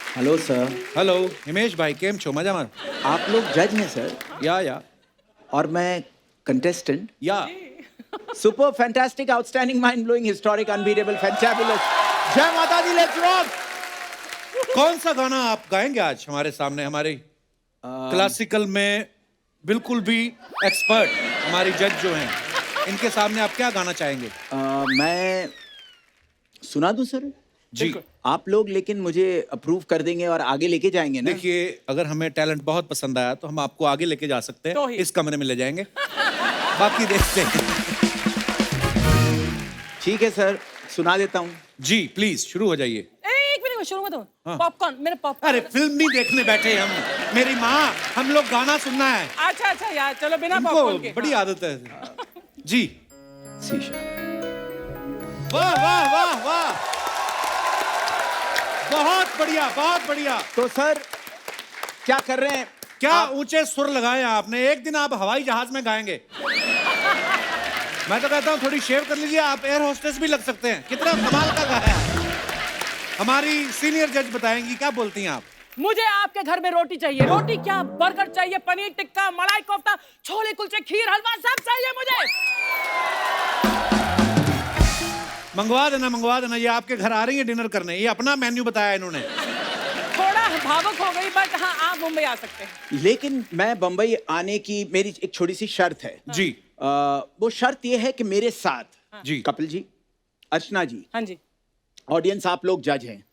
Hello sir. Hello Himesh भाई, केम छो? मजाમાં? आप लोग जज हैं सर या और मैं कंटेस्टेंट। या super fantastic outstanding mind blowing historic unbeatable fantabulous. जय माता दी, लेट्स रॉक। कौन सा गाना आप गाएंगे आज हमारे सामने? हमारे क्लासिकल में बिल्कुल भी एक्सपर्ट हमारी जज जो हैं, इनके सामने आप क्या गाना चाहेंगे? मैं सुना दूं सर? जी आप लोग लेकिन मुझे अप्रूव कर देंगे और आगे लेके जाएंगे ना? देखिए, अगर हमें टैलेंट बहुत पसंद आया तो हम आपको आगे लेके जा सकते हैं, इस कमरे में ले जाएंगे, बाकी देखते हैं। ठीक है सर, सुना देता हूँ। जी प्लीज शुरू हो जाइए। एक मिनट शुरू मत हो। हाँ। पॉपकॉर्न, मेरे पॉपकॉर्न। अरे फिल्म नहीं देखने बैठे हम, मेरी माँ, हम लोग गाना सुनना है। अच्छा अच्छा यार, चलो बिना इनको पॉपकॉर्न के। बड़ी आदत है। जी शीशा। वाह वाह वाह वाह, बहुत बढ़िया बहुत बढ़िया। तो सर क्या कर रहे हैं? क्या ऊंचे सुर लगाए आपने, एक दिन आप हवाई जहाज में गाएंगे। मैं तो कहता हूँ थोड़ी शेव कर लीजिए, आप एयर होस्टेस भी लग सकते हैं। कितना कमाल का गाया। हमारी सीनियर जज बताएंगी, क्या बोलती हैं आप? मुझे आपके घर में रोटी चाहिए। रोटी क्या, बर्गर चाहिए, पनीर टिक्का, मलाई कोफ्ता, छोले कुलचे, खीर, हलवा, सब चाहिए मुझे। मंगवा देना, ये आपके घर आ रही है डिनर करने, ये अपना मेन्यू बताया इन्होंने। थोड़ा भावुक हो गई, बट हाँ आप मुंबई आ सकते हैं। लेकिन मैं बंबई आने की मेरी एक छोटी सी शर्त है। जी वो शर्त ये है कि मेरे साथ जी कपिल जी, अर्चना जी, हाँ जी। ऑडियंस, आप लोग जज हैं,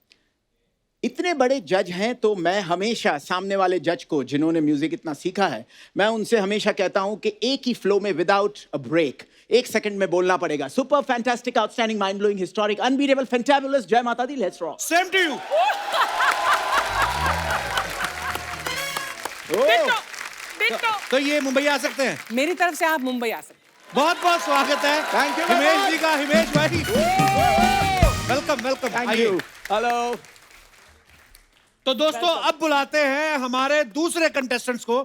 इतने बड़े जज हैं, तो मैं हमेशा सामने वाले जज को, जिन्होंने म्यूजिक इतना सीखा है, मैं उनसे हमेशा कहता हूं कि एक ही फ्लो में विदाउट अ ब्रेक 1 सेकंड में बोलना पड़ेगा। Super fantastic outstanding mind blowing historic unbeatable fantabulous, जय माता दी, let's rock. Same to you. तो ये मुंबई आ सकते हैं? मेरी तरफ से आप मुंबई आ सकते हैं। बहुत बहुत स्वागत है। थैंक यू हिमेश जी का। हिमेश भाई welcome welcome. Thank you. Hello. तो दोस्तों अब बुलाते हैं हमारे दूसरे कंटेस्टेंट्स को,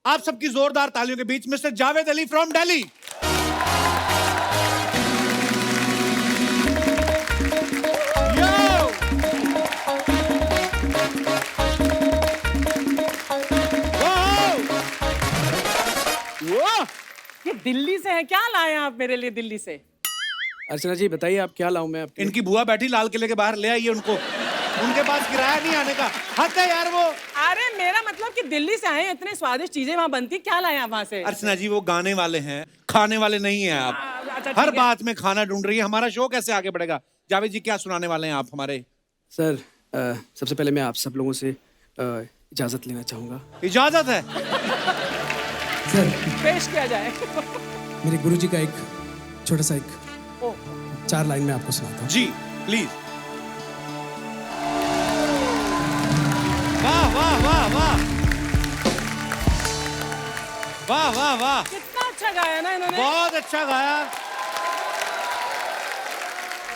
आप सबकी जोरदार तालियों के बीच मिस्टर जावेद अली फ्रॉम दिल्ली। ये दिल्ली से है, क्या लाए आप मेरे लिए दिल्ली से? अर्चना जी बताइए, आप क्या लाऊं मैं आपके लिए? इनकी बुआ बैठी लाल किले के बाहर, ले आइए उनको, उनके पास किराया नहीं आने का। हद है यार वो। अरे मेरा मतलब कि दिल्ली से आए, इतने स्वादिष्ट चीजें वहाँ बनती, क्या लाए आप वहाँ से? अर्चना जी वो गाने वाले हैं, खाने वाले नहीं हैं आप। अच्छा, हर ठीक है। बात में खाना ढूंढ रही है, हमारा शो कैसे आगे बढ़ेगा? जावेद जी क्या सुनाने वाले हैं आप हमारे? सर सबसे पहले मैं आप सब लोगों से इजाजत लेना चाहूंगा। इजाजत है? सर पेश किया जाए। मेरे गुरुजी का एक छोटा सा एक 4 लाइन में आपको सुनाता हूँ। जी प्लीज। वाह वाह वाह वाह वाह वाह वाह, कितना अच्छा गाया ना इन्होंने। बहुत अच्छा गाया।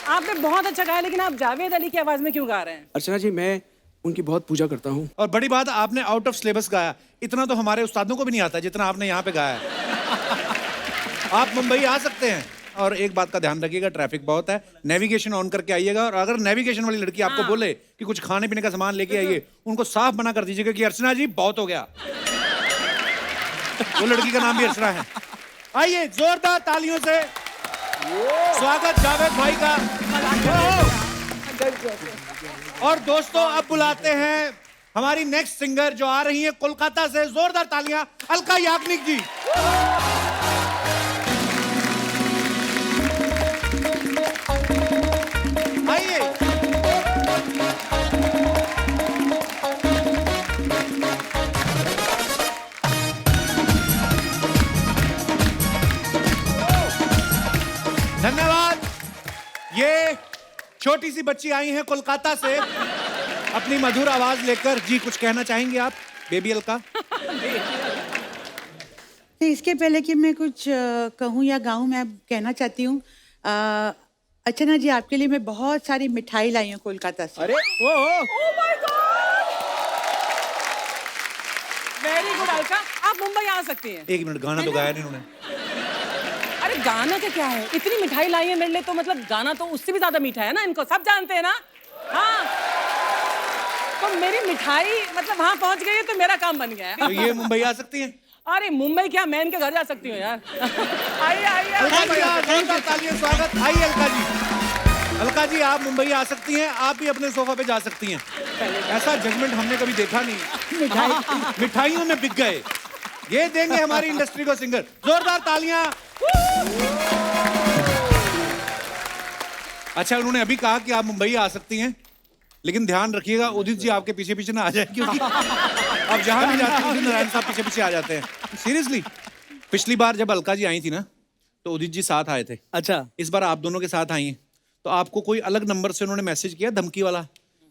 आपने बहुत अच्छा गाया, लेकिन आप जावेद अली की आवाज में क्यों गा रहे हैं? अर्चना जी मैं उनकी बहुत पूजा करता हूँ। और बड़ी बात, आपने आउट ऑफ सिलेबस गाया, इतना तो हमारे उस्तादों को भी नहीं आता जितना आपने यहाँ पे गाया है। आप मुंबई आ सकते हैं, और एक बात का ध्यान रखिएगा, ट्रैफिक बहुत है, नेविगेशन ऑन करके आइएगा, और अगर नेविगेशन वाली लड़की आपको बोले कि कुछ खाने पीने का सामान लेके आइए, उनको साफ मना कर दीजिएगा कि अर्चना जी बहुत हो गया। वो लड़की का नाम भी अर्चना है। आइए जोरदार तालियों से स्वागत जावेद भाई का। और दोस्तों अब बुलाते हैं हमारी नेक्स्ट सिंगर जो आ रही है कोलकाता से, जोरदार तालियां अलका याग्निक जी। आइए। धन्यवाद। ये छोटी सी बच्ची आई हैं कोलकाता से अपनी मधुर आवाज लेकर। जी कुछ कहना चाहेंगे आप बेबी अलका? तो इसके पहले कि मैं कुछ कहूँ या गाऊँ, मैं कहना चाहती हूँ अर्चना जी, आपके लिए मैं बहुत सारी मिठाई लाई हूँ कोलकाता से। अरे Oh my God! Very good Alka, आप मुंबई आ सकती हैं। एक मिनट, गाना तो गाया नहीं उन्होंने। अरे गाना का क्या है, इतनी मिठाई लाई है मेरे लिए, तो मतलब गाना तो उससे भी ज्यादा मीठा है ना, इनको सब जानते हैं ना। हाँ तो मेरी मिठाई मतलब वहां पहुंच गई है तो मेरा काम बन गया है। तो ये मुंबई आ सकती हैं? अरे मुंबई क्या, मैं इनके घर जा सकती हूँ यार। आइए आइए अलका जी, जोरदार तालियां, स्वागत। आइए अलका जी। अलका जी, आप मुंबई आ सकती हैं, आप भी अपने सोफा पे जा सकती हैं। ऐसा जजमेंट हमने कभी देखा नहीं। मिठाइयों में बिक गए, ये देंगे हमारी इंडस्ट्री को सिंगर। जोरदार तालियां। अच्छा, उन्होंने अभी कहा कि आप मुंबई आ सकती हैं, लेकिन ध्यान रखिएगा उदित जी आपके पीछे पीछे ना आ जाए, क्योंकि आप जहां भी जाते हैं उदित नारायण साहब पीछे पीछे आ जाते हैं। सीरियसली, पिछली बार जब अलका जी आई थी ना, तो उदित जी साथ आए थे। अच्छा, इस बार आप दोनों के साथ आई हैं, तो आपको कोई अलग नंबर से उन्होंने मैसेज किया धमकी वाला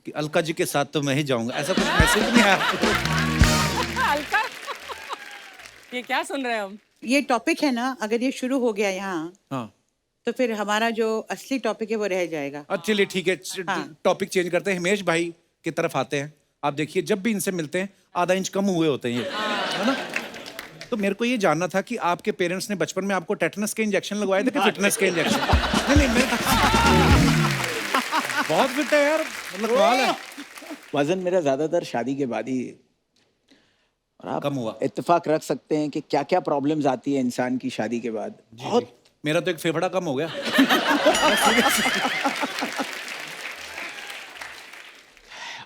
कि अलका जी के साथ तो मैं ही जाऊंगा, ऐसा कुछ मैसेज नहीं आया आपको? अलका, ये क्या सुन रहे हैं हम? ये टॉपिक है ना, अगर ये शुरू हो गया यहाँ हाँ, तो फिर हमारा जो असली टॉपिक है वो रह जाएगा। अच्छा चलिए ठीक है, टॉपिक चेंज करते हैं। हिमेश भाई की तरफ आते हैं। आप देखिए, जब भी इनसे मिलते हैं आधा इंच कम हुए होते हैं ये, है ना? तो मेरे को ये जानना था कि आपके पेरेंट्स ने बचपन में आपको टेटनस के इंजेक्शन लगवाए थे कि फिटनेस के इंजेक्शन? नहीं नहीं, बहुत फिट है यार, मतलब कमाल है। वजन मेरा ज्यादातर शादी के बाद ही, और आप कम हुआ। इत्तेफाक रख सकते हैं कि क्या क्या प्रॉब्लम्स आती है इंसान की शादी के बाद। बहुत मेरा तो एक फेफड़ा कम हो गया।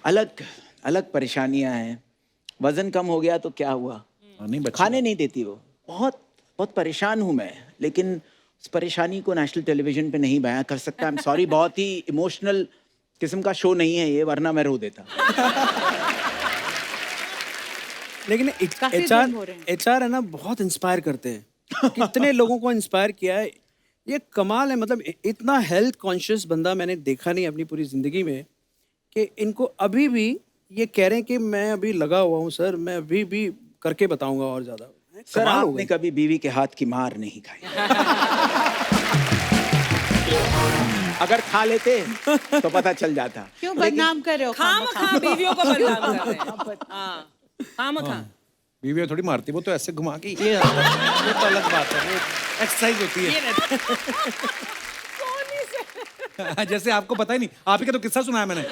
अलग अलग परेशानियां हैं। वजन कम हो गया तो क्या हुआ, नहीं बच्चे, खाने नहीं देती वो। बहुत बहुत परेशान हूं मैं, लेकिन उस परेशानी को नेशनल टेलीविजन पे नहीं बयां कर सकता। आई एम सॉरी, बहुत ही इमोशनल किस्म का शो नहीं है ये, वरना मैं रो देता। लेकिन काफी एचआर दिन हो रहे हैं। एचआर है ना, बहुत इंस्पायर करते हैं। कितने लोगों को इंस्पायर किया है, ये कमाल है। मतलब इतना हेल्थ कॉन्शियस बंदा मैंने देखा नहीं अपनी पूरी जिंदगी में, कि इनको अभी भी ये कह रहे हैं कि मैं अभी लगा हुआ हूँ सर, मैं अभी भी करके बताऊंगा और ज्यादा। सर, कमाल हो आपने गई। कभी बीवी के हाथ की मार नहीं खाई? अगर खा लेते तो पता चल जाता। क्यों बदनाम कर रहे हो? खाम खा बीवियों को बदनाम कर रहे हैं। हाँ, खाम खा। बीवियाँ थोड़ी मारती, वो तो ऐसे घुमा के ये तो अलग बात है, वो एक्सरसाइज होती है। जैसे आपको पता ही नहीं, आप ही का तो किस्सा सुनाया मैंने।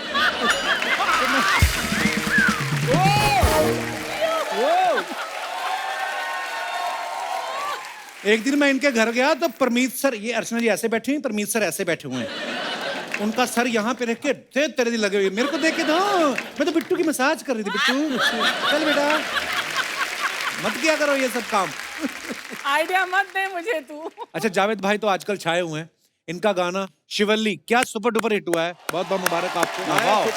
एक दिन मैं इनके घर गया तो परमीत सर, ये अर्चना जी ऐसे बैठी हुई, परमीत सर ऐसे बैठे हुए हैं। उनका सर यहाँ पे रख के तेरे दिन लगे हुए, मेरे को देख के तो मैं तो बिट्टू की मसाज कर रही थी। बिट्टू चल बेटा, मत किया करो ये सब काम। आइडिया मत दे मुझे तू। अच्छा, जावेद भाई तो आजकल छाए हुए हैं। इनका गाना शिवल्ली क्या सुपर डुपर हिट हुआ है, बहुत बहुत मुबारक आपको। वाह।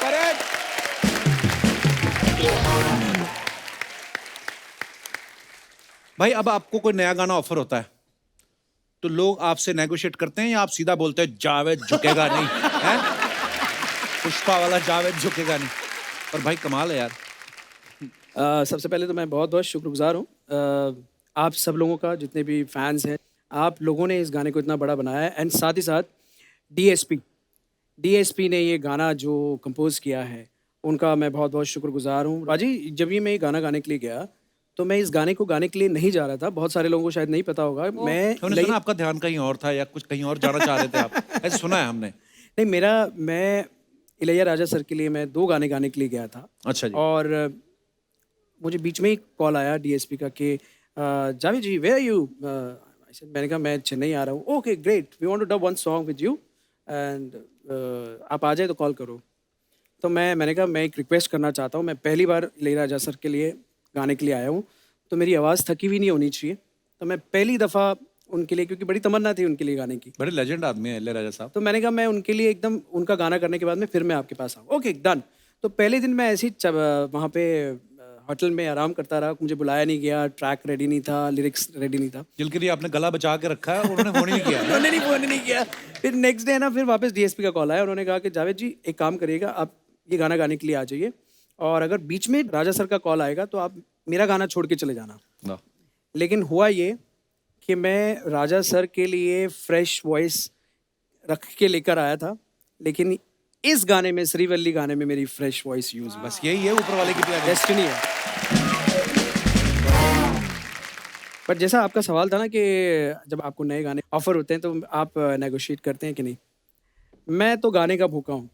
भाई, अब आपको कोई नया गाना ऑफर होता है तो लोग आपसे नेगोशिएट करते हैं या आप सीधा बोलते हैं जावेद झुकेगा नहीं है? पुष्पा वाला जावेद झुकेगा नहीं। और भाई कमाल है यार। सबसे पहले तो मैं बहुत बहुत शुक्रगुजार हूँ आप सब लोगों का, जितने भी फैंस हैं। आप लोगों ने इस गाने को इतना बड़ा बनाया है। एंड साथ ही साथ डीएसपी ने ये गाना जो कंपोज किया है, उनका मैं बहुत बहुत शुक्रगुजार हूँ। राजी, जब ये मैं ये गाना गाने के लिए गया तो मैं इस गाने को गाने के लिए नहीं जा रहा था। बहुत सारे लोगों को शायद नहीं पता होगा। हमने सुना आपका ध्यान कहीं और था या कुछ कहीं और जाना चाह रहे थे आप, ऐसे सुना है हमने। नहीं, मैं इलैया राजा सर के लिए मैं 2 गाने गाने के लिए गया था। अच्छा जी। और मुझे बीच में ही कॉल आया डीएसपी का कि Javed ji where are you? मैंने कहा मैं चेन्नई आ रहा हूँ। Okay great, we want to dub one song with you and आप आ जाए तो कॉल करो। तो मैंने कहा मैं एक रिक्वेस्ट करना चाहता हूँ, मैं पहली बार इलैया राजा सर के लिए गाने के लिए आया हूँ, तो मेरी आवाज़ थकी हुई नहीं होनी चाहिए। तो मैं पहली दफ़ा उनके लिए, क्योंकि बड़ी तमन्ना थी उनके लिए गाने की। बड़े लेजेंड आदमी है इलैया राजा साहब। तो मैंने कहा मैं उनके लिए एकदम उनका गाना करने के बाद में फिर मैं आपके पास आऊँ। Okay done. तो पहले दिन मैं ऐसे ही वहाँ पे होटल में आराम करता रहा, मुझे बुलाया नहीं गया, ट्रैक रेडी नहीं था, लिरिक्स रेडी नहीं था। जिनके लिए आपने गला बचा के रखा है उन्होंने फोन ही नहीं किया। उन्होंने फोन नहीं किया। फिर नेक्स्ट डे ना, फिर वापस डीएसपी का कॉल आया। उन्होंने कहा कि जावेद जी एक काम करिएगा, आप ये गाना गाने के लिए आ जाइए, और अगर बीच में राजा सर का कॉल आएगा तो आप मेरा गाना छोड़ के चले जाना। लेकिन हुआ ये कि मैं राजा सर के लिए फ्रेश वॉइस रख के लेकर आया था, लेकिन इस गाने में, श्रीवल्ली गाने में, मेरी फ्रेश वॉइस यूज। बस यही है ऊपर वाले की प्लान, डेस्टिनी है। पर जैसा आपका सवाल था ना कि जब आपको नए गाने ऑफर होते हैं तो आप नेगोशिएट करते हैं कि नहीं, मैं तो गाने का भूखा हूँ।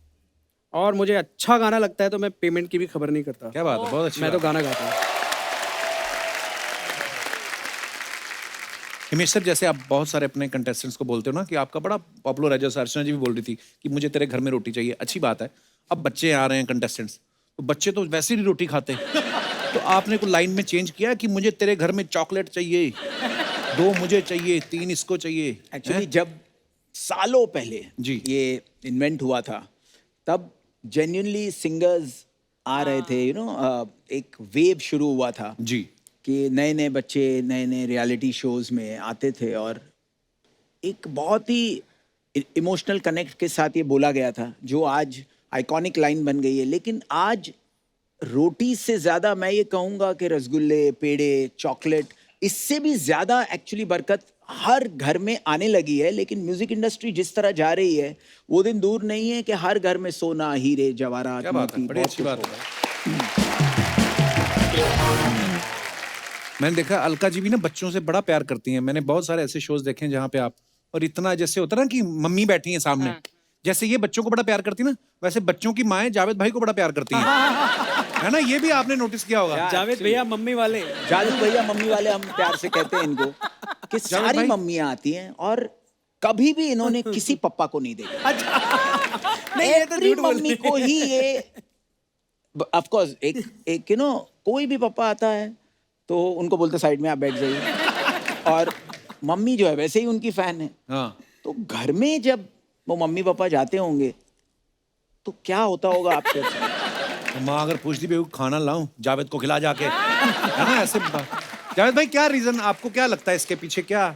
और मुझे अच्छा गाना लगता है तो मैं पेमेंट की भी खबर नहीं करता। क्या बात है, बहुत अच्छी मैं तो बात है। गाना गाता हूँ। हिमेश सर, जैसे आप बहुत सारे अपने कंटेस्टेंट्स को बोलते हो ना कि आपका बड़ा पॉपुलर है, जैसे अर्चना जी भी बोल रही थी कि मुझे तेरे घर में रोटी चाहिए, अच्छी बात है। अब बच्चे आ रहे हैं कंटेस्टेंट्स, तो बच्चे तो वैसे ही रोटी खाते तो आपने कोई लाइन में चेंज किया कि मुझे तेरे घर में चॉकलेट चाहिए, 2 मुझे चाहिए, 3 इसको चाहिए? एक्चुअली जब सालों पहले जी। ये इन्वेंट हुआ था, तब जेन्युइनली सिंगर्स आ रहे थे, एक वेव शुरू हुआ था जी। कि नए नए बच्चे नए नए रियलिटी शोज में आते थे और एक बहुत ही इमोशनल कनेक्ट के साथ ये बोला गया था, जो आज आइकॉनिक लाइन बन गई है। लेकिन आज रोटी से ज़्यादा मैं ये कहूँगा कि रसगुल्ले, पेड़े, चॉकलेट, इससे भी ज़्यादा एक्चुअली बरकत हर घर में आने लगी है। लेकिन म्यूजिक इंडस्ट्री जिस तरह जा रही है, वो दिन दूर नहीं है कि हर घर में सोना, हीरे, जवाहरात, क्या बात है, मोती, बड़ी बहुत अच्छी कुछ बात होगा। है। मैंने देखा अलका जी भी ना बच्चों से बड़ा प्यार करती हैं। मैंने बहुत सारे ऐसे शोज देखे हैं जहाँ पे आप, और इतना जैसे होता है ना कि मम्मी बैठी हैं सामने, जैसे ये बच्चों को बड़ा प्यार करती है ना, वैसे बच्चों की माएं जावेद भाई को बड़ा प्यार करती हैं। है ना, ये भी आपने नोटिस किया होगा। जावेद भैया मम्मी वाले। जादू भैया मम्मी वाले हम प्यार से कहते हैं इनको, कि सारी भाई? मम्मियाँ आती हैं और कभी भी इन्होंने किसी पप्पा को नहीं देखा। नहीं, ये तो Every झूठ बोल रही मम्मी को ही ये, ऑफ कोर्स, एक कोई भी पप्पा आता है तो उनको बोलते साइड में आप बैठ जाइए, और मम्मी जो है वैसे ही उनकी फैन है। हाँ। तो घर में जब वो मम्मी पापा जाते होंगे तो क्या होता होगा आपके? तो माँ अगर पूछती भी खाना लाऊं जावेद को खिला जाके, है ना ऐसे। जावेद भाई, क्या रीजन, आपको क्या लगता है इसके पीछे, क्या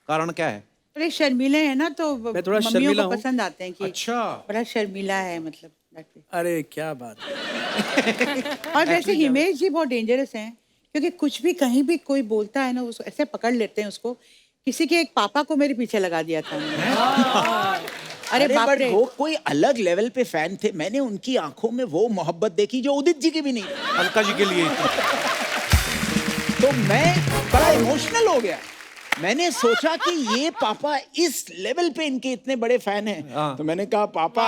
कारण क्या है? थोड़े शर्मीले हैं ना, तो मैं थोड़ा मम्मियों शर्मीला को हूँ। पसंद आते हैं कि अच्छा। बड़ा शर्मीला है, मतलब that way। अरे क्या बात है। और वैसे हिमेश जी बहुत डेंजरस हैं, क्योंकि कुछ भी कहीं भी कोई बोलता है ना, उसको ऐसे पकड़ लेते हैं उसको। किसी के एक पापा को मेरे पीछे लगा दिया था उन्होंने। अरे बाप बट रे, वो कोई अलग लेवल पे फैन थे। मैंने उनकी आंखों में वो मोहब्बत देखी जो उदित जी की भी नहीं थी। अलका जी के लिए। तो मैं बड़ा इमोशनल हो गया। मैंने सोचा कि ये पापा इस लेवल पे इनके इतने बड़े फैन हैं। हाँ। तो मैंने कहा, पापा,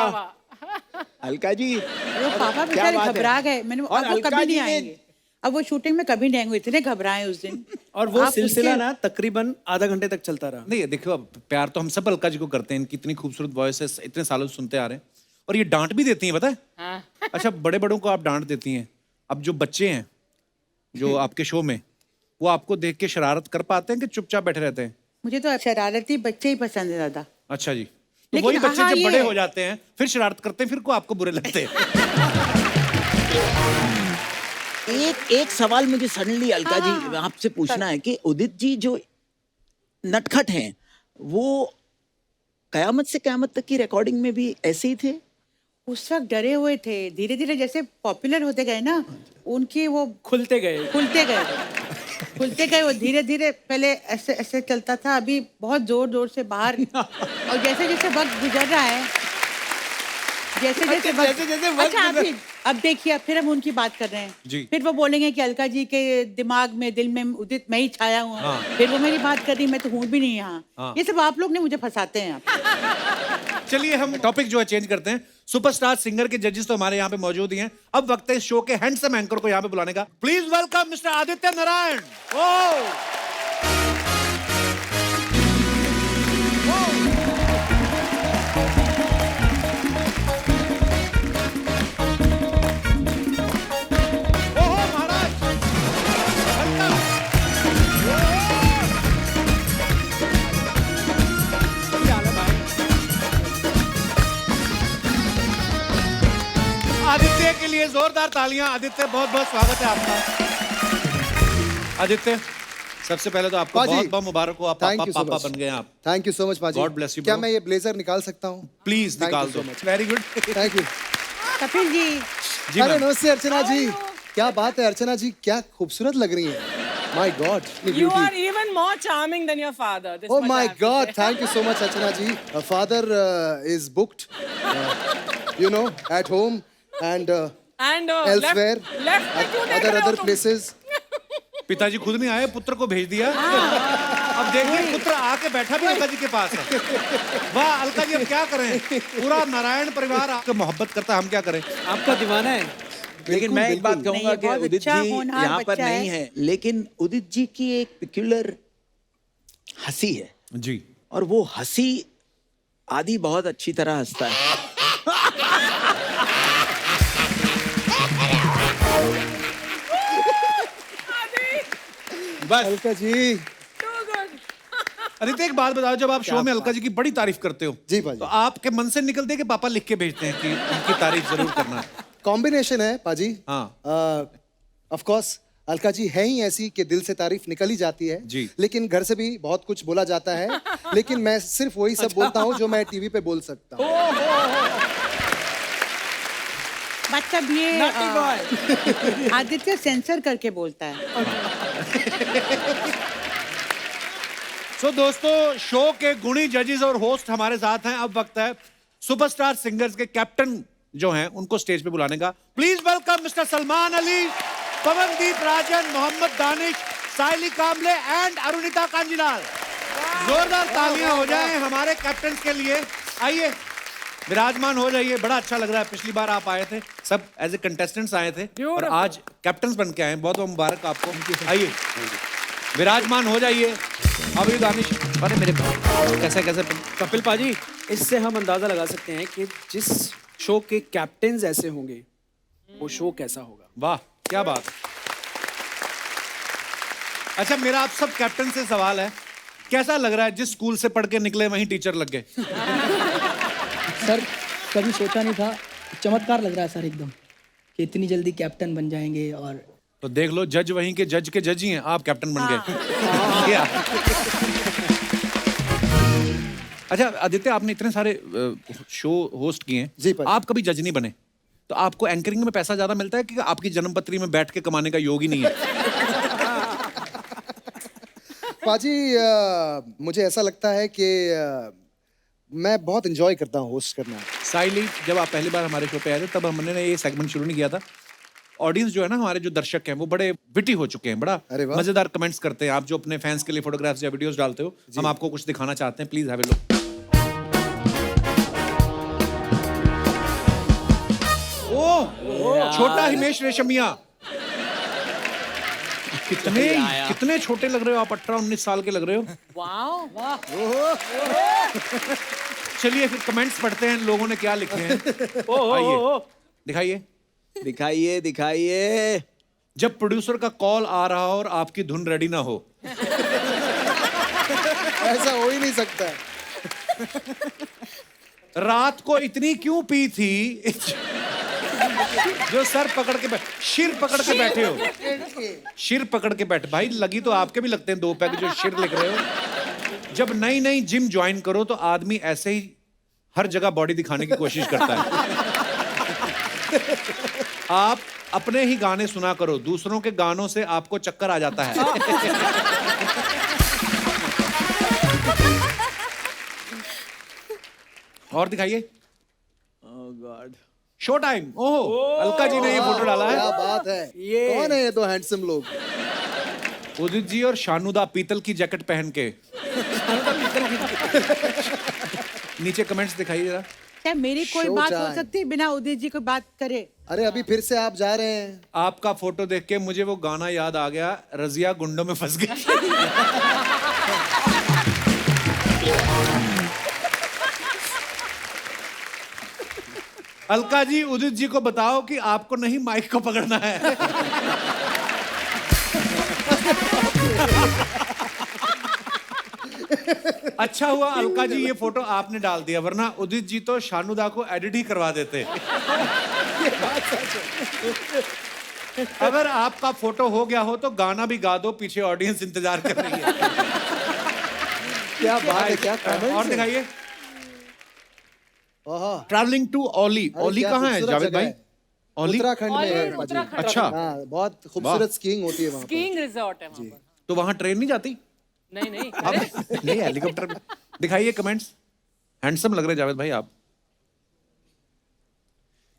अलका जी, अरे वो पापा क्या बेचारे बात है? घबरा गए। मैंने और अब वो अलका कभी जी नहीं ने- आएंगे, अब वो शूटिंग में कभी नहीं आएंगे, इतने घबराए उस दिन। और वो आप सिलसिला उसके- ना तकरीबन आधा घंटे तक चलता रहा। नहीं, देखो, अब प्यार तो हम सब अलका जी को करते हैं, इनकी इतनी खूबसूरत वॉइस है, इतने सालों से सुनते आ रहे हैं। और ये डांट भी देती हैं, पता है? अच्छा, बड़े बड़ों को आप डांट देती हैं। अब जो बच्चे हैं जो आपके शो में, वो आपको देख के शरारत कर पाते हैं कि चुपचाप बैठे रहते हैं? मुझे तो शरारती बच्चे ही पसंद है ज्यादा। अच्छा जी। तो लेकिन वही बच्चे हाँ, जब ये बड़े है। हो जाते हैं फिर शरारत करते हैं, फिर को आपको बुरे लगते हैं। एक सवाल मुझे सडनली अलका जी आपसे पूछना है कि उदित जी जो नटखट हैं, वो कयामत से कयामत तक की रिकॉर्डिंग में भी ऐसे ही थे? उस वक्त डरे हुए थे। धीरे धीरे जैसे पॉपुलर होते गए ना, उनकी वो खुलते गए। खुलते गए वो धीरे धीरे। पहले ऐसे ऐसे चलता था, अभी बहुत जोर जोर से बाहर। और जैसे जैसे वक्त गुजर रहा है, जैसे जैसे वक्त, अच्छा अब देखिए, अब फिर हम उनकी बात कर रहे जी। हैं। फिर वो बोलेंगे कि अलका जी के दिमाग में, दिल में उदित मैं ही छाया हूँ। हाँ। फिर वो मेरी बात कर रही, मैं तो हूँ भी नहीं यहाँ। हाँ। ये सब आप लोग ने मुझे फंसाते हैं। आप चलिए हम टॉपिक जो है चेंज करते हैं। सुपरस्टार सिंगर के जजेस तो हमारे यहाँ पे मौजूद ही हैं। अब वक्त है इस शो के हैंडसम एंकर को यहाँ पे बुलाने का। Please welcome mister Aditya Narayan. ओहो महाराज, आदित्य के लिए जोरदार तालियां। आदित्य, बहुत बहुत स्वागत है आपका। आदित्य, सबसे पहले तो आपको पाजी, बहुत बहुत मुबारक हो, आप thank पापा you so पापा much. बन गए हैं आप। थैंक यू सो मच पाजी। God bless you, क्या bro. मैं ये ब्लेजर निकाल सकता हूँ? प्लीज Thank निकाल you दो। so much. Very good. Thank you. Kapil ji, जी अरे मैम। नमस्ते अर्चना जी, क्या बात है अर्चना जी, क्या खूबसूरत लग रही है। My God, You are even more charming than your father. This Oh much I my have to God! say. Thank you so much, Archana ji. Father is booked, at home and And elsewhere, left में क्यों देख रहे हो other तुम? places. पिताजी खुद नहीं आए, पुत्र को भेज दिया। अब देखिए पुत्र आके बैठा भी अलका जी के पास है। वाह अलका जी, अब क्या करें, पूरा नारायण परिवार आपको मोहब्बत करता है, हम क्या करें। आपका दीवाना है। लेकिन मैं एक बात नहीं, कहूंगा ये कि बहुत उदित अच्छा जी होनहार यहाँ पर बच्चा नहीं है। है, लेकिन उदित जी की एक पिक्यूलर हंसी है, जी और वो हंसी आदि बहुत अच्छी तरह हंसता है। बस। अलका जी। अदिति एक बात बताओ, जब आप शो में अलका जी की बड़ी तारीफ करते हो जी पाजी। तो आपके मन से निकलते है कि पापा लिख के भेजते हैं कि उनकी तारीफ जरूर करना है। कॉम्बिनेशन है पाजी। हाँ। ऑफ कोर्स अलका जी है ही ऐसी कि दिल से तारीफ निकल ही जाती है जी। लेकिन घर से भी बहुत कुछ बोला जाता है लेकिन मैं सिर्फ वही सब बोलता हूँ जो मैं टीवी पे बोल सकता हूँ। मतलब ये आदित्य सेंसर करके बोलता है। सो दोस्तों, शो के गुणी जजेस और होस्ट हमारे साथ हैं। अब वक्त है सुपरस्टार सिंगर्स के कैप्टन जो हैं उनको स्टेज पे बुलाने का। Please welcome mister Salman Ali, Pawandeep Rajan, Mohammad Danish, Saili Kamble and Arunita Kanjilal. जोरदार तालियां हो जाएं हमारे कैप्टन के लिए। आइए विराजमान हो जाइए। बड़ा अच्छा लग रहा है, पिछली बार आप आए थे सब एज ए कंटेस्टेंट्स आए थे और आज कैप्टन बन के आए हैं। बहुत बहुत मुबारक आपको। आइए विराजमान हो जाइए। अभी दानिश, अरे मेरे कैसे कैसे कपिल पाजी, इससे हम अंदाजा लगा सकते हैं कि जिस शो के कैप्टन ऐसे होंगे वो शो कैसा होगा। वाह क्या बात। अच्छा मेरा आप सब कैप्टन से सवाल है, कैसा लग रहा है जिस स्कूल से पढ़ के निकले वहीं टीचर लग गए? सर कभी सोचा नहीं था, चमत्कार लग रहा है सर एकदम कि इतनी जल्दी कैप्टन बन जाएंगे। और तो देख लो, जज वहीं के जज के जज ही हैं, आप कैप्टन बन गए। क्या? अच्छा आदित्य, आपने इतने सारे शो होस्ट किए जी हैं, पाजी। आप कभी जज नहीं बने, तो आपको एंकरिंग में पैसा ज्यादा मिलता है कि आपकी जन्मपत्री में बैठ के कमाने का योग ही नहीं है? पाजी मुझे ऐसा लगता है कि मैं बहुत एंजॉय करता हूँ होस्ट करना। साइली, जब आप पहली बार हमारे शो पे आए थे तब हमने ये सेगमेंट शुरू नहीं किया था। ऑडियंस जो है ना, हमारे जो दर्शक हैं वो बड़े विटी हो चुके हैं, बड़ा अरे वाह। मजेदार कमेंट्स करते हैं। आप जो अपने फैंस के लिए फोटोग्राफ्स या वीडियोस डालते हो, हम आपको कुछ दिखाना चाहते हैं, प्लीज हैव ए लुक। ओह छोटा हिमेश रेशमिया, कितने छोटे लग रहे हो आप, 18-19 साल के लग रहे हो। वाह चलिए फिर कमेंट्स पढ़ते हैं लोगों ने क्या लिखे हैं। आइए दिखाइए दिखाइए दिखाइए। जब प्रोड्यूसर का कॉल आ रहा हो और आपकी धुन रेडी ना हो। ऐसा हो ही नहीं सकता। रात को इतनी क्यों पी थी जो सर पकड़ के शिर पकड़ के बैठे हो, शिर पकड़ के बैठे। भाई लगी तो आपके भी लगते हैं 2 पैग जो शिर लिख रहे हो। जब नई नई जिम ज्वाइन करो तो आदमी ऐसे ही हर जगह बॉडी दिखाने की कोशिश करता है। आप अपने ही गाने सुना करो, दूसरों के गानों से आपको चक्कर आ जाता है। और दिखाइए। God, show time. Oh Alka ji ने ये फोटो डाला है। क्या बात है, कौन है ये तो हैंडसम लोग। उदित जी और शानुदा पीतल की जैकेट पहन के। नीचे कमेंट्स दिखाइए जरा। क्या मेरी कोई Show बात हो time. सकती है बिना उदित जी को बात करे? अरे अभी फिर से आप जा रहे हैं। आपका फोटो देख के मुझे वो गाना याद आ गया, रजिया गुंडों में फंस गई। अलका जी, उदित जी को बताओ कि आपको नहीं माइक को पकड़ना है। अच्छा हुआ अलका जी ये फोटो आपने डाल दिया, वरना उदित जी तो शानुदा को एडिट ही करवा देते। अगर आपका फोटो हो गया हो तो गाना भी गा दो, पीछे ऑडियंस इंतजार कर रही है। क्या बात है, क्या और कमेंट्स हैं। दिखाइए। आहा, ट्रैवलिंग टू ओली। अरे ओली क्या कहाँ है खूबसूरत जावेद जगह भाई? है। ओली उत्तराखंड में है पाजी। उत्तराखंड। अच्छा, हाँ, बहुत खूबसूरत स्कीइंग होती है वहाँ पर। स्कीइंग रिजॉर्ट है वहाँ पर। तो वहां ट्रेन नहीं जाती? नहीं नहीं अब नहीं, हेलीकॉप्टर में। दिखाइए कमेंट्स। हैंडसम लग रहे हैं जावेद भाई आप।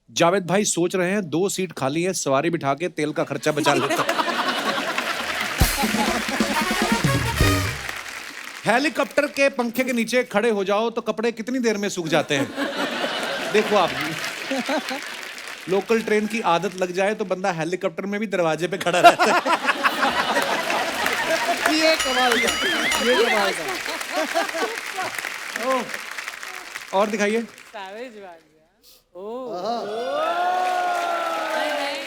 जावेद भाई सोच रहे हैं 2 सीट खाली है, सवारी बिठा के तेल का खर्चा बचा लेते। हेलीकॉप्टर के पंखे के नीचे खड़े हो जाओ तो कपड़े कितनी देर में सूख जाते हैं? देखो आप, लोकल ट्रेन की आदत लग जाए तो बंदा हेलीकॉप्टर में भी दरवाजे पे खड़ा रहता है। ये कमाल का, ये कमाल का। और दिखाइए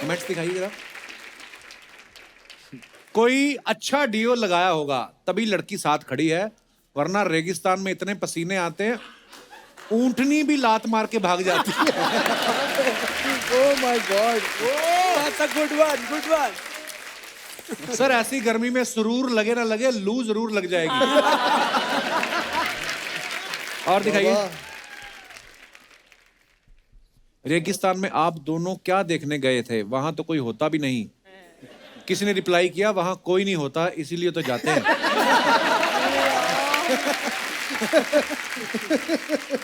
कमेंट्स, दिखाइए जरा। कोई अच्छा डियो लगाया होगा तभी लड़की साथ खड़ी है, वरना रेगिस्तान में इतने पसीने आते हैं ऊंटनी भी लात मार के भाग जाती है। Oh my God. That's a good one, good one. Sir ऐसी गर्मी में सुरूर लगे ना लगे, लू जरूर लग जाएगी। और दिखाइए। रेगिस्तान में आप दोनों क्या देखने गए थे? वहां तो कोई होता भी नहीं। किसी ने रिप्लाई किया, वहां कोई नहीं होता इसीलिए तो जाते हैं।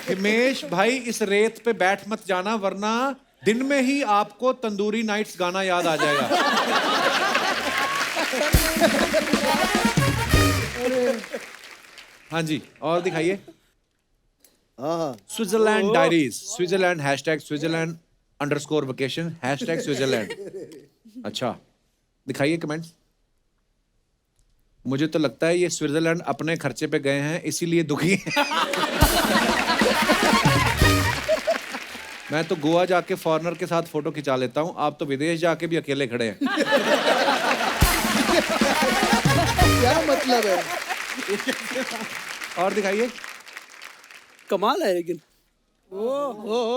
हिमेश भाई, इस रेत पे बैठ मत जाना, वरना दिन में ही आपको तंदूरी नाइट्स गाना याद आ जाएगा। हाँ जी, और दिखाइए। हाँ, Switzerland diaries, Switzerland #Switzerland _vacation #Switzerland. अच्छा, दिखाइए कमेंट्स। मुझे तो लगता है ये स्विट्जरलैंड अपने खर्चे पे गए हैं इसीलिए दुखी हैं। मैं तो गोवा जाके फॉरेनर के साथ फोटो खिंचा लेता हूं, आप तो विदेश जाके भी अकेले खड़े हैं। क्या मतलब है? और दिखाइए। कमाल है लेकिन।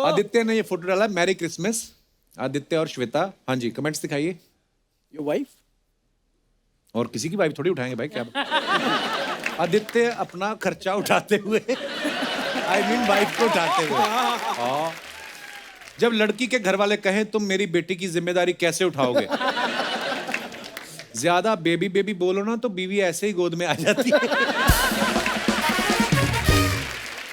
आदित्य ने ये फोटो डाला, मैरी क्रिसमस। आदित्य और श्वेता। हाँ जी, कमेंट्स दिखाइए। Your wife? और किसी की वाइफ थोड़ी उठाएंगे भाई, क्या? आदित्य अपना खर्चा उठाते हुए, आई मीन वाइफ को उठाते हुए। हाँ। जब लड़की के घर वाले कहें तुम मेरी बेटी की जिम्मेदारी कैसे उठाओगे, ज्यादा बेबी बेबी बोलो ना तो बीवी ऐसे ही गोद में आ जाती है।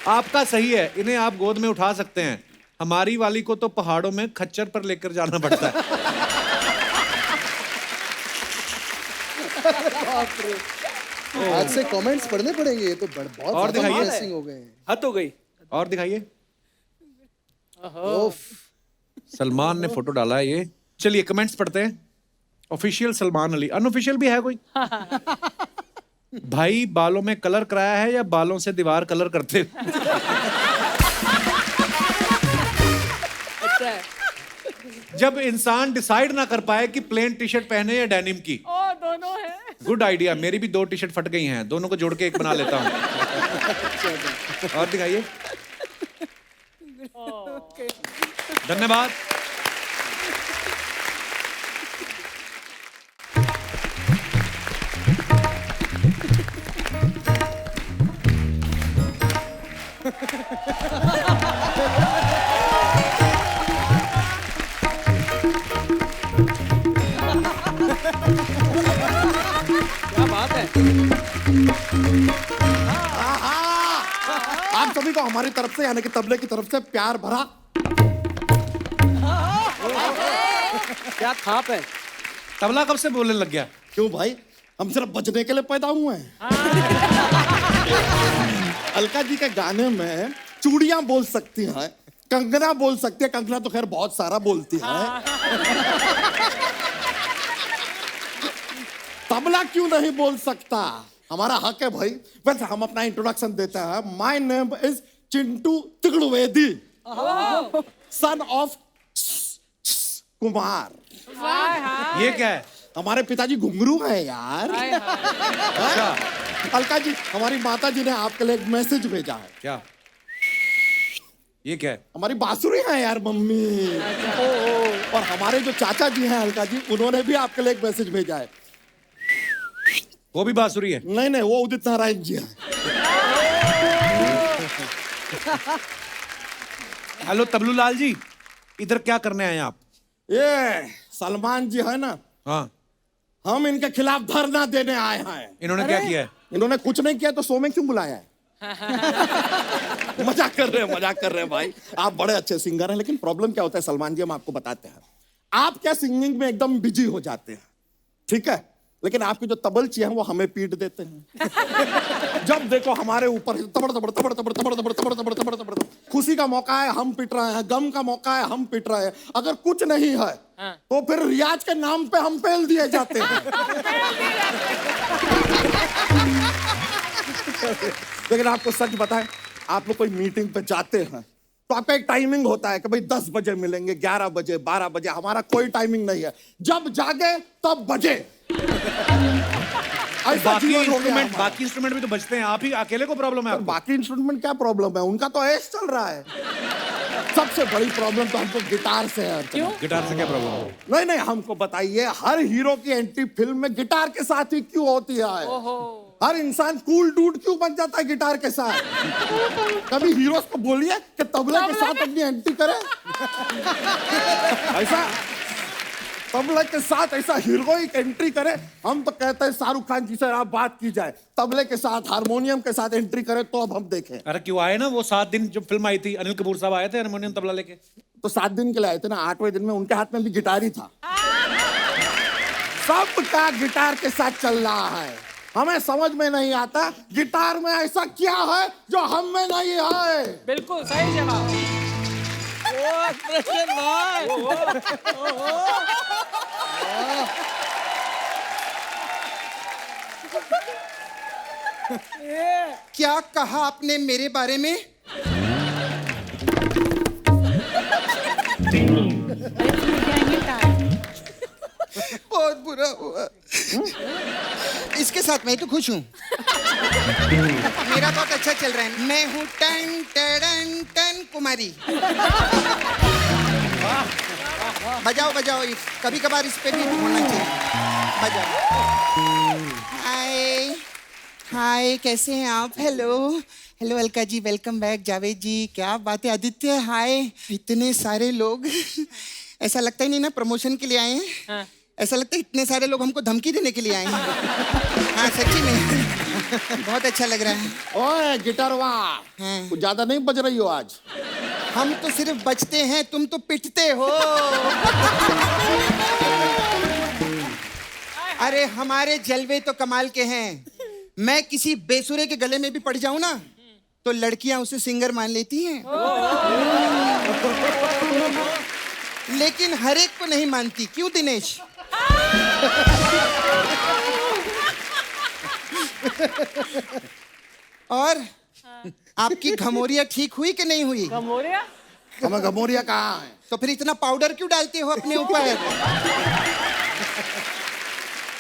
आपका सही है, इन्हें आप गोद में उठा सकते हैं, हमारी वाली को तो पहाड़ों में खच्चर पर लेकर जाना पड़ता है। आज से कमेंट्स पढ़ने पड़ेंगे, ये तो बहुत और ज्यादा दिखाइए। embarrassing हो गए हैं। हद हो गई। और दिखाइए। ओफ, सलमान ने फोटो डाला है ये। चलिए कमेंट्स पढ़ते हैं। ऑफिशियल सलमान अली, अनऑफिशियल भी है कोई? भाई बालों में कलर कराया है या बालों से दीवार कलर करते? जब इंसान डिसाइड ना कर पाए कि प्लेन टी शर्ट पहने या डेनिम की। दोनों है। गुड आइडिया, मेरी भी 2 टी शर्ट फट गई हैं, दोनों को जोड़ के एक बना लेता हूँ। और दिखाइए। धन्यवाद। क्या बात है। आप सभी को हमारी तरफ से यानी कि तबले की तरफ से प्यार भरा क्या थाप है। तबला कब से बोलने लग गया? क्यों भाई, हम सिर्फ बजने के लिए पैदा हुए हैं। अलका जी के गाने में चूड़ियां बोल सकती हैं, कंगना बोल सकती है, कंगना तो खैर बहुत सारा बोलती है। तबला क्यों नहीं बोल सकता? हमारा हक है भाई। वैसे हम अपना इंट्रोडक्शन देते हैं। My name is Chintu Trivedi, son of Kumar. ये क्या है? हमारे पिताजी घुंघरू हैं यार। अच्छा, अलका जी, हमारी माता जी ने आपके लिए एक मैसेज भेजा है। क्या? ये क्या है? हमारी बांसुरी है यार मम्मी। और हमारे जो चाचा जी हैं अलका जी, उन्होंने भी आपके लिए एक मैसेज भेजा है। वो भी बांसुरी है? नहीं नहीं, वो उदित नारायण जी हैं। हेलो तबलू लाल जी, इधर क्या करने आए आप? ये सलमान जी है ना, हाँ, हम इनके खिलाफ धरना देने आए हैं। इन्होंने क्या किया है? इन्होंने कुछ नहीं किया तो शो में क्यों बुलाया है? मजाक कर रहे हैं, मजाक कर रहे हैं भाई। आप बड़े अच्छे सिंगर हैं, लेकिन प्रॉब्लम क्या होता है सलमान जी, हम आपको बताते हैं। आप क्या सिंगिंग में एकदम बिजी हो जाते हैं, ठीक है? लेकिन आपकी जो तबलची है वो हमें पीट देते हैं। जब देखो हमारे ऊपर तबड़ तबड़ तबड़ तबड़ तबड़ तबड़ तबड़ तबड़ तबड़ तबड़। खुशी का मौका है हम पिट रहे हैं, गम का मौका है हम पिट रहे हैं। अगर कुछ नहीं है तो फिर रियाज के नाम पे हम पेल दिए जाते हैं। लेकिन आपको सच बताएं, आप लोग कोई मीटिंग पे जाते हैं तो आपका एक टाइमिंग होता है कि भाई 10 बजे मिलेंगे, 11 बजे, 12 बजे। हमारा कोई टाइमिंग नहीं है, जब जागे तब बजे। ऐसा जीवन हो गया हमारा। बाकी इंस्ट्रूमेंट भी तो बजते हैं, आप ही अकेले को प्रॉब्लम है और आपको? बाकी इंस्ट्रूमेंट क्या प्रॉब्लम है, उनका तो ऐश चल रहा है। सबसे बड़ी प्रॉब्लम तो हमको गिटार से है। क्यों? गिटार से क्या प्रॉब्लम है? नहीं नहीं, हमको बताइए, हर हीरो की एंट्री फिल्म में गिटार के साथ ही क्यों होती है? हर इंसान कूल डूड क्यों बन जाता है गिटार के साथ? कभी हीरोज को बोलिए कि तबले के साथ अपनी एंट्री करे। ऐसा तबले के साथ ऐसा हीरोइक एंट्री करे। हम तो कहते हैं शाहरुख खान जी से आप बात की जाए, तबले के साथ हारमोनियम के साथ एंट्री करे तो अब हम देखें। अरे क्यों आए ना, वो 7 दिन जब फिल्म आई थी, अनिल कपूर साहब आए थे हारमोनियम तबला लेके। तो 7 दिन के लिए आए थे ना, 8वें दिन में उनके हाथ में भी गिटार ही था। सबका गिटार के साथ चल रहा है, हमें समझ में नहीं आता गिटार में ऐसा क्या है जो हम में नहीं है। बिल्कुल सही जवाब। क्या कहा आपने मेरे बारे में? बहुत बुरा हुआ। इसके साथ मैं तो खुश हूँ। मेरा बहुत अच्छा चल रहा है। मैं हूँ टन टन टन कुमारी। बजाओ बजाओ, कभी कभार इस पे भी होना चाहिए। बजाओ। हाय हाय, कैसे हैं आप? Hello hello Alka ji, welcome back. Javed जी, क्या बात है। आदित्य, हाय। इतने सारे लोग, ऐसा लगता ही नहीं ना प्रमोशन के लिए आए हैं। हाँ। ऐसा लगता है इतने सारे लोग हमको धमकी देने के लिए आए हैं। हाँ सच्ची में बहुत अच्छा लग रहा है। ओए गिटार वाह, हाँ। कुछ ज्यादा नहीं बज रही हो आज। हम तो सिर्फ बचते हैं, तुम तो पिटते हो। अरे हमारे जलवे तो कमाल के हैं। मैं किसी बेसुरे के गले में भी पड़ जाऊं ना तो लड़कियां उसे सिंगर मान लेती हैं, लेकिन हर एक को नहीं मानती। क्यों दिनेश? और आपकी घमोरिया ठीक हुई कि नहीं हुई? घमोरिया? हमें घमोरिया कहाँ है? तो फिर इतना पाउडर क्यों डालते हो अपने ऊपर?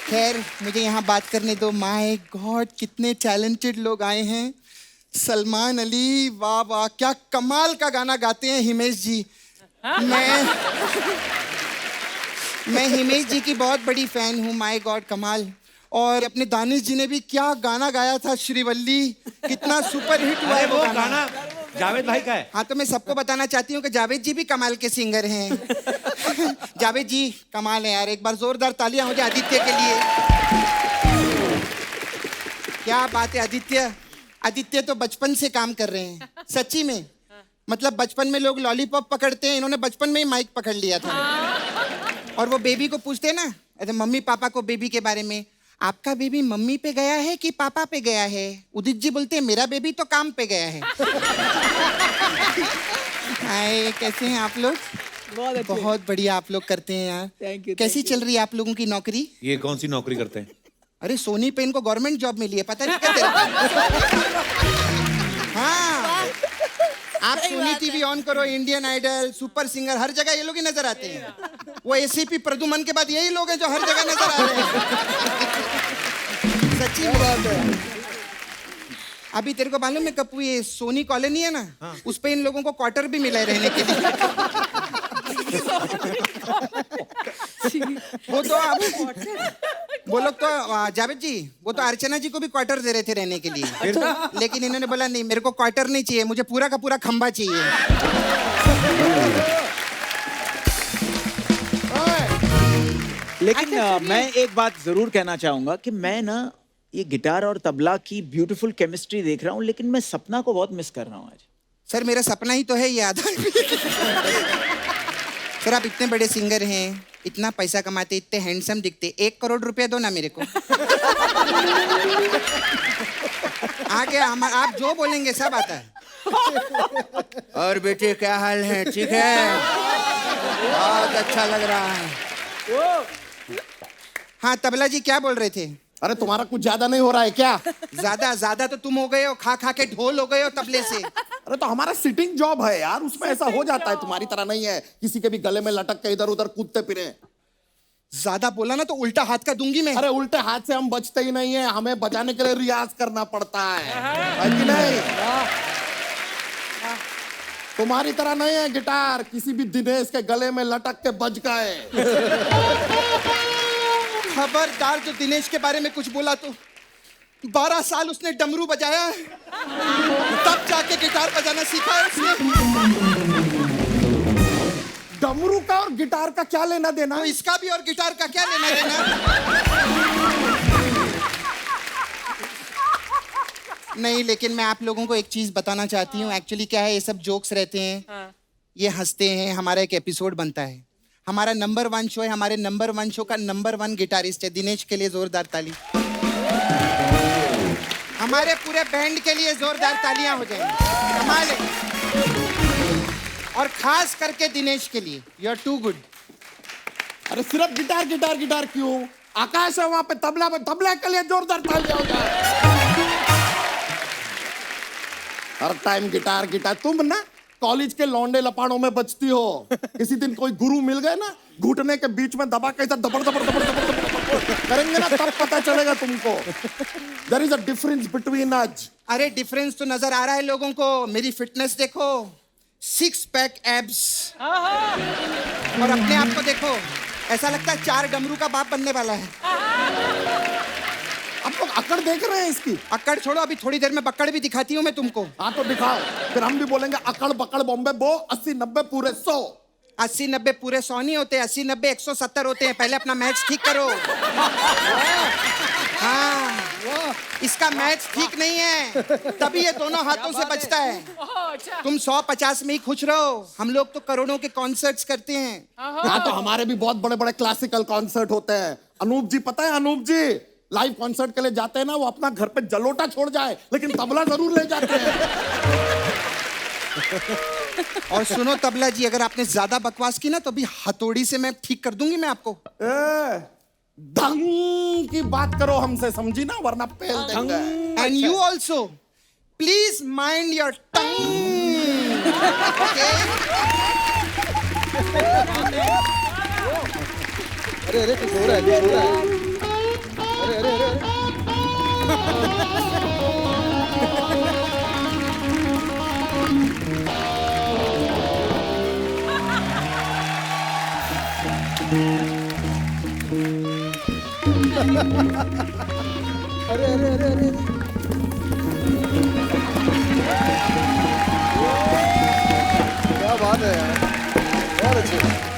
खैर, मुझे यहाँ बात करने दो। माय गॉड, कितने टैलेंटेड लोग आए हैं। सलमान अली, वाह वाह, क्या कमाल का गाना गाते हैं हिमेश जी। मैं हिमेश जी की बहुत बड़ी फैन हूँ। माय गॉड, कमाल। और अपने दानिश जी ने भी क्या गाना गाया था, श्रीवल्ली, कितना सुपर हिट हुआ है वो गाना जावेद भाई का है। हाँ, तो मैं सबको बताना चाहती हूँ कि जावेद जी भी कमाल के सिंगर हैं। जावेद जी कमाल है यार, एक बार जोरदार तालियां हो जाए आदित्य के लिए। क्या बात है आदित्य। आदित्य तो बचपन से काम कर रहे हैं, सच्ची में। मतलब बचपन में लोग लॉलीपॉप पकड़ते हैं, इन्होंने बचपन में ही माइक पकड़ लिया था। और वो बेबी को पूछते हैं ना, अरे मम्मी पापा को बेबी के बारे में, आपका बेबी मम्मी पे गया है कि पापा पे गया है? उदित जी बोलते हैं मेरा बेबी तो काम पे गया है। हाय, कैसे हैं आप लोग? बहुत बढ़िया आप लोग करते हैं यार। Thank you, कैसी चल रही है आप लोगों की नौकरी? ये कौन सी नौकरी करते हैं? अरे सोनी पे इनको गवर्नमेंट जॉब मिली है, पता नहीं क्या तेरा? हाँ, आप सोनी टीवी ऑन करो, इंडियन आइडल, सुपर सिंगर, हर जगह ये लोग ही नजर आते हैं। वो एसीपी प्रदुमन के बाद यही लोग हैं जो हर जगह नजर आ रहे हैं। सच्ची बात है। अभी तेरे को मालूम है कपूर, ये सोनी कॉलोनी है ना, उस पे इन लोगों को क्वार्टर भी मिला है रहने के लिए। वो तो आप वो लोग तो जावेद जी, वो तो अर्चना जी को भी क्वार्टर दे रहे थे रहने के लिए, लेकिन इन्होंने बोला नहीं, मेरे को क्वार्टर नहीं चाहिए, मुझे पूरा का पूरा खंबा चाहिए। लेकिन मैं एक बात जरूर कहना चाहूंगा कि मैं ना ये गिटार और तबला की ब्यूटीफुल केमिस्ट्री देख रहा हूँ, लेकिन मैं सपना को बहुत मिस कर रहा हूँ आज। सर मेरा सपना ही तो है ये आधा। सर आप इतने बड़े सिंगर हैं, इतना पैसा कमाते, इतने हैंडसम दिखते, 1 करोड़ रुपया दो ना मेरे को। आगे आप जो बोलेंगे सब आता है। और बेटे क्या हाल है? ठीक है, बहुत अच्छा लग रहा है। हाँ तबला जी क्या बोल रहे थे? अरे तुम्हारा कुछ ज्यादा नहीं हो रहा है क्या? ज्यादा तो तुम हो गए हो, खा खा के ढोल हो गए हो तबले से। अरे तो हमारा सिटिंग जॉब है यार, उसमें ऐसा हो जाता है, तुम्हारी तरह नहीं है किसी के भी गले में लटक के इधर उधर कूदते फिरे। ज्यादा बोला ना तो उल्टा हाथ का दूंगी मैं। अरे उल्टे हाथ से हम बचते ही नहीं है, हमें बजाने के लिए रियाज करना पड़ता है कि नहीं? तुम्हारी तरह नहीं है गिटार किसी भी दिनेश के गले में लटक के बज गए। खबरदार जो दिनेश के बारे में कुछ बोला तो 12 साल उसने डमरू बजाया है, तब जाके गिटार बजाना सीखा है उसने। डमरू का और गिटार का क्या लेना देना? तो इसका भी और गिटार का क्या लेना देना? नहीं, लेकिन मैं आप लोगों को एक चीज बताना चाहती हूँ। एक्चुअली क्या है, ये सब जोक्स रहते हैं, ये हंसते हैं, हमारा एक एपिसोड बनता है। हमारा नंबर 1 शो है, हमारे नंबर 1 शो का नंबर 1 गिटारिस्ट है दिनेश, के लिए जोरदार ताली। हमारे पूरे बैंड के लिए जोरदार तालियां हो जाएंगी, कमाल है। और खास करके दिनेश के लिए, यू आर टू गुड। अरे सिर्फ गिटार गिटार गिटार क्यों? आकाश है वहां पे तबला में, तबला के लिए जोरदार तालियां हो जाए। हर टाइम गिटार गिटार। तुम ना कॉलेज के लौंडे लपाड़ों में बचती हो। किसी दिन कोई गुरु मिल गए ना, घुटने के बीच में दबा के दबड़ दबड़ दबड़ दबड़ करेंगे ना, तब पता चलेगा तुमको। There is a difference between us. अरे डिफरेंस तो नजर आ रहा है लोगों को। मेरी फिटनेस देखो, 6 पैक एब्स, और अपने आप को देखो, ऐसा लगता है 4 डमरू का बाप बनने वाला है। आप लोग अकड़ देख रहे हैं इसकी? अकड़ छोड़ो, अभी थोड़ी देर में बक्कड़ भी दिखाती हूँ मैं तुमको। हाँ तो दिखाओ, फिर हम भी बोलेंगे अकड़ बकड़ बॉम्बे बो 80-90 पूरे 100। 80-90 पूरे 100 नहीं होते, 80-90 170 होते हैं। पहले अपना मैच ठीक करो। हाँ, इसका मैच ठीक नहीं है, तभी ये दोनों हाथों से बचता है। तुम 100-50 में ही खुश रहो, हम लोग तो करोड़ों के कॉन्सर्ट्स करते हैं। हाँ तो हमारे भी बहुत बड़े बड़े क्लासिकल कॉन्सर्ट होते हैं। अनूप जी, पता है अनूप जी लाइव कॉन्सर्ट के लिए जाते हैं ना, वो अपना घर पे जलोटा छोड़ जाए लेकिन तबला जरूर ले जाते हैं। और सुनो तबला जी, अगर आपने ज्यादा बकवास की ना तो अभी हथौड़ी से मैं ठीक कर दूंगी मैं आपको। दंग की बात करो हमसे, समझी ना, वरना पेल देंगे। And you also please mind your tongue. अरे अरे कुछ हो रहा है, कुछ हो रहा है। अरे अरे अरे अरे अरे अरे अरे क्या बात है यार, बहुत अच्छी।